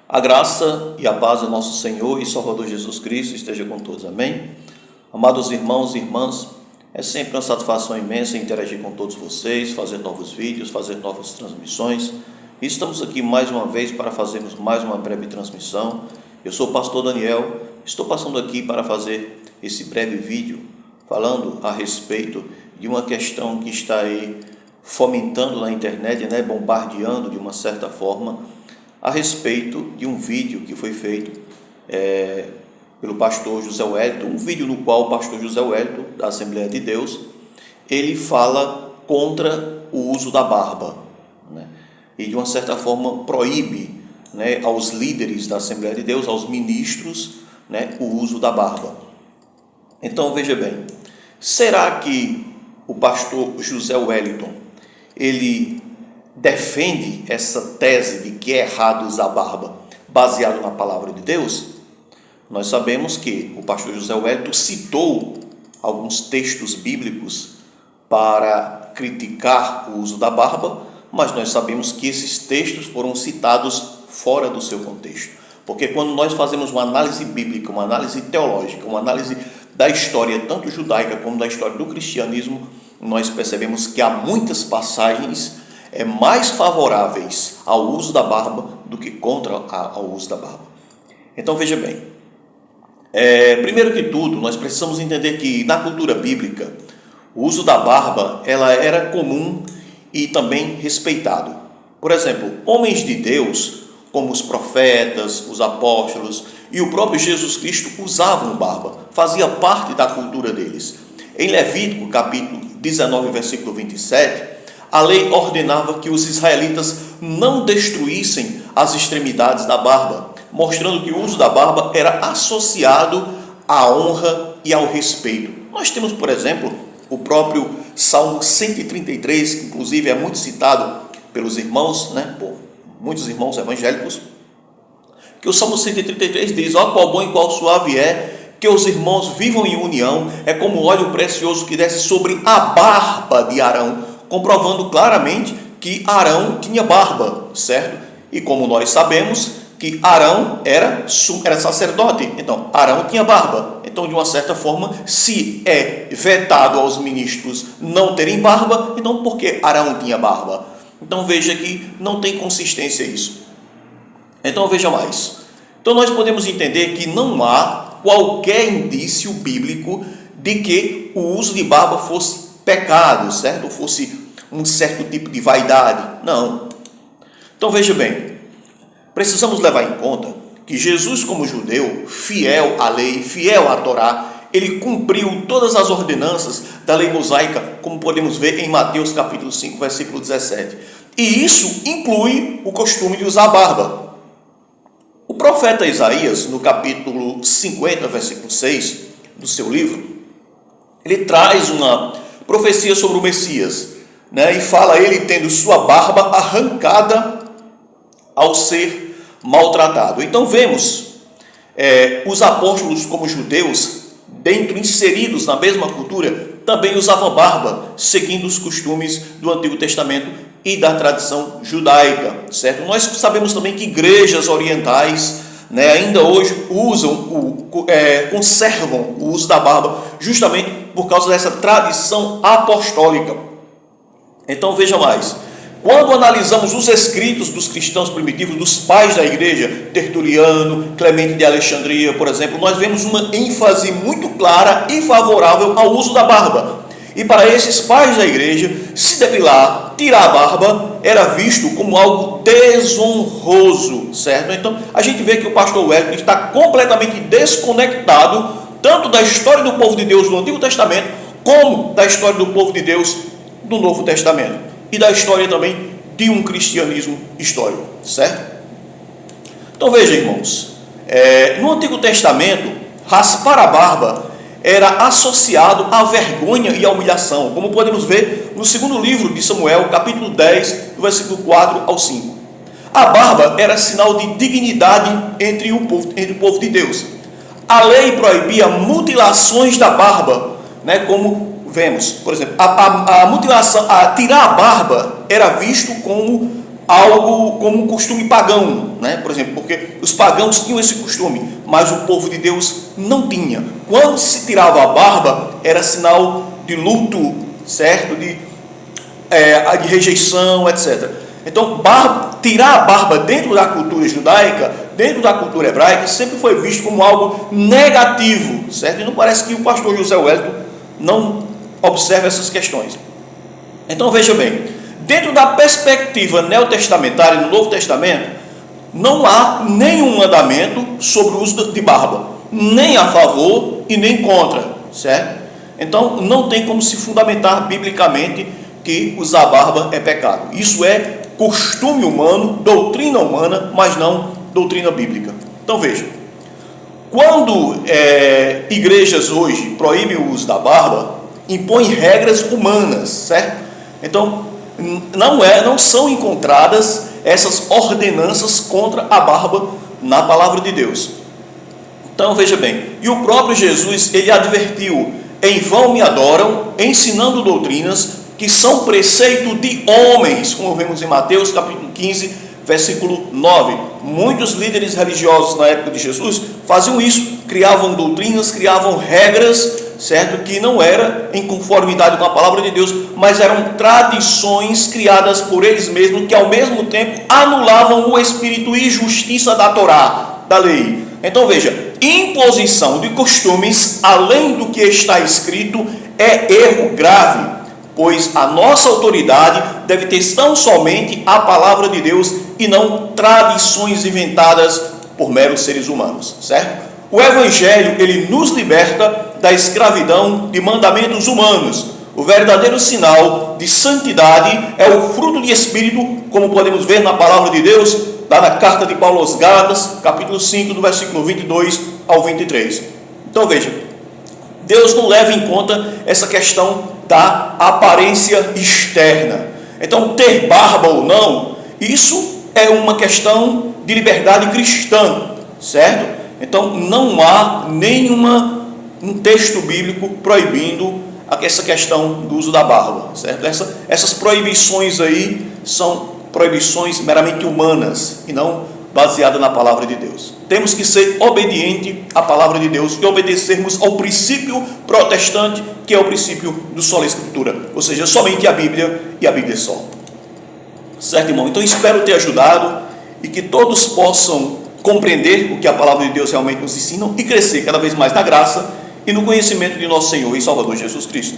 A graça e a paz do nosso Senhor e Salvador Jesus Cristo esteja com todos, amém? Amados irmãos e irmãs, é sempre uma satisfação imensa interagir com todos vocês, fazer novos vídeos, fazer novas transmissões. E estamos aqui mais uma vez para fazermos mais uma breve transmissão. Eu sou o pastor Daniel, estou passando aqui para fazer esse breve vídeo falando a respeito de uma questão que está aí fomentando na internet, bombardeando de uma certa forma, a respeito de um vídeo que foi feito pelo pastor José Wellington, um vídeo no qual o pastor José Wellington, da Assembleia de Deus, ele fala contra o uso da barba, e de uma certa forma proíbe aos líderes da Assembleia de Deus, aos ministros, o uso da barba. Então veja bem, será que o pastor José Wellington, ele defende essa tese de que é errado usar barba baseado na palavra de Deus? Nós sabemos que o pastor José Wellington citou alguns textos bíblicos para criticar o uso da barba, mas nós sabemos que esses textos foram citados fora do seu contexto, porque quando nós fazemos uma análise bíblica, uma análise teológica, uma análise da história tanto judaica como da história do cristianismo, nós percebemos que há muitas passagens mais favoráveis ao uso da barba do que contra ao uso da barba. Então veja bem, primeiro que tudo, nós precisamos entender que na cultura bíblica o uso da barba ela era comum e também respeitado. Por exemplo, homens de Deus, como os profetas, os apóstolos e o próprio Jesus Cristo usavam barba, fazia parte da cultura deles. Em Levítico capítulo 19, versículo 27, a lei ordenava que os israelitas não destruíssem as extremidades da barba, mostrando que o uso da barba era associado à honra e ao respeito. Nós temos, por exemplo, o próprio Salmo 133, que inclusive é muito citado pelos irmãos, por muitos irmãos evangélicos, que o Salmo 133 diz: ó, qual bom e qual suave é que os irmãos vivam em união, é como óleo precioso que desce sobre a barba de Arão, comprovando claramente que Arão tinha barba, certo? E como nós sabemos que Arão era sacerdote, então Arão tinha barba. Então, de uma certa forma, se é vetado aos ministros não terem barba, então por que Arão tinha barba? Então veja que não tem consistência isso. Então veja mais. Então nós podemos entender que não há qualquer indício bíblico de que o uso de barba fosse pecado, certo? Ou fosse um certo tipo de vaidade. Não. Então veja bem, precisamos levar em conta que Jesus, como judeu, fiel à lei, fiel à Torá, ele cumpriu todas as ordenanças da lei mosaica, como podemos ver em Mateus capítulo 5, versículo 17. E isso inclui o costume de usar barba. O profeta Isaías, no capítulo 50, versículo 6 do seu livro, ele traz uma profecia sobre o Messias, e fala ele tendo sua barba arrancada ao ser maltratado. Então vemos os apóstolos como judeus, inseridos na mesma cultura, também usavam barba, seguindo os costumes do Antigo Testamento e da tradição judaica, certo? Nós sabemos também que igrejas orientais, ainda hoje conservam o uso da barba, justamente por causa dessa tradição apostólica. Então veja mais, quando analisamos os escritos dos cristãos primitivos, dos pais da igreja, Tertuliano, Clemente de Alexandria, por exemplo, nós vemos uma ênfase muito clara e favorável ao uso da barba. E para esses pais da igreja, se depilar, tirar a barba, era visto como algo desonroso, certo? Então a gente vê que o pastor Wellington está completamente desconectado, tanto da história do povo de Deus do Antigo Testamento, como da história do povo de Deus do Novo Testamento, e da história também de um cristianismo histórico, certo? Então veja, irmãos, no Antigo Testamento, raspar a barba era associado à vergonha e à humilhação, como podemos ver no segundo livro de Samuel, capítulo 10, do versículo 4 ao 5. A barba era sinal de dignidade entre o povo de Deus. A lei proibia mutilações da barba, como vemos, por exemplo, a mutilação, tirar a barba era visto como algo como um costume pagão, né? Por exemplo, porque os pagãos tinham esse costume, mas o povo de Deus não tinha. Quando se tirava a barba, era sinal de luto, certo? De rejeição, etc. Então, tirar a barba dentro da cultura judaica, dentro da cultura hebraica, sempre foi visto como algo negativo, certo? E não parece que o pastor José Wellington não observa essas questões. Então, veja bem, dentro da perspectiva neotestamentária, no Novo Testamento, não há nenhum mandamento sobre o uso de barba, nem a favor e nem contra, certo? Então, não tem como se fundamentar biblicamente que usar barba é pecado. Isso é costume humano, doutrina humana, mas não doutrina bíblica. Então veja, quando igrejas hoje proíbem o uso da barba, impõem regras humanas, certo? Então não são encontradas essas ordenanças contra a barba na palavra de Deus. Então veja bem, e o próprio Jesus, ele advertiu: em vão me adoram, ensinando doutrinas que são preceito de homens, como vemos em Mateus capítulo 15, versículo 9. Muitos líderes religiosos na época de Jesus faziam isso, criavam doutrinas, criavam regras, certo? Que não era em conformidade com a palavra de Deus, mas eram tradições criadas por eles mesmos, que ao mesmo tempo anulavam o espírito e justiça da Torá, da lei. Então veja, imposição de costumes além do que está escrito é erro grave, pois a nossa autoridade deve ter tão somente a palavra de Deus e não tradições inventadas por meros seres humanos, certo? O Evangelho, ele nos liberta da escravidão de mandamentos humanos. O verdadeiro sinal de santidade é o fruto de Espírito, como podemos ver na palavra de Deus, lá na carta de Paulo aos Gálatas, capítulo 5, do versículo 22 ao 23. Então veja, Deus não leva em conta essa questão da aparência externa. Então, ter barba ou não, isso é uma questão de liberdade cristã, certo? Então, não há um texto bíblico proibindo essa questão do uso da barba, certo? Essas proibições aí são proibições meramente humanas e não baseadas na palavra de Deus. Temos que ser obedientes à palavra de Deus e obedecermos ao princípio protestante, que é o princípio do sola escritura, ou seja, somente a Bíblia e a Bíblia só. Certo, irmão? Então espero ter ajudado e que todos possam compreender o que a palavra de Deus realmente nos ensina e crescer cada vez mais na graça e no conhecimento de nosso Senhor e Salvador Jesus Cristo.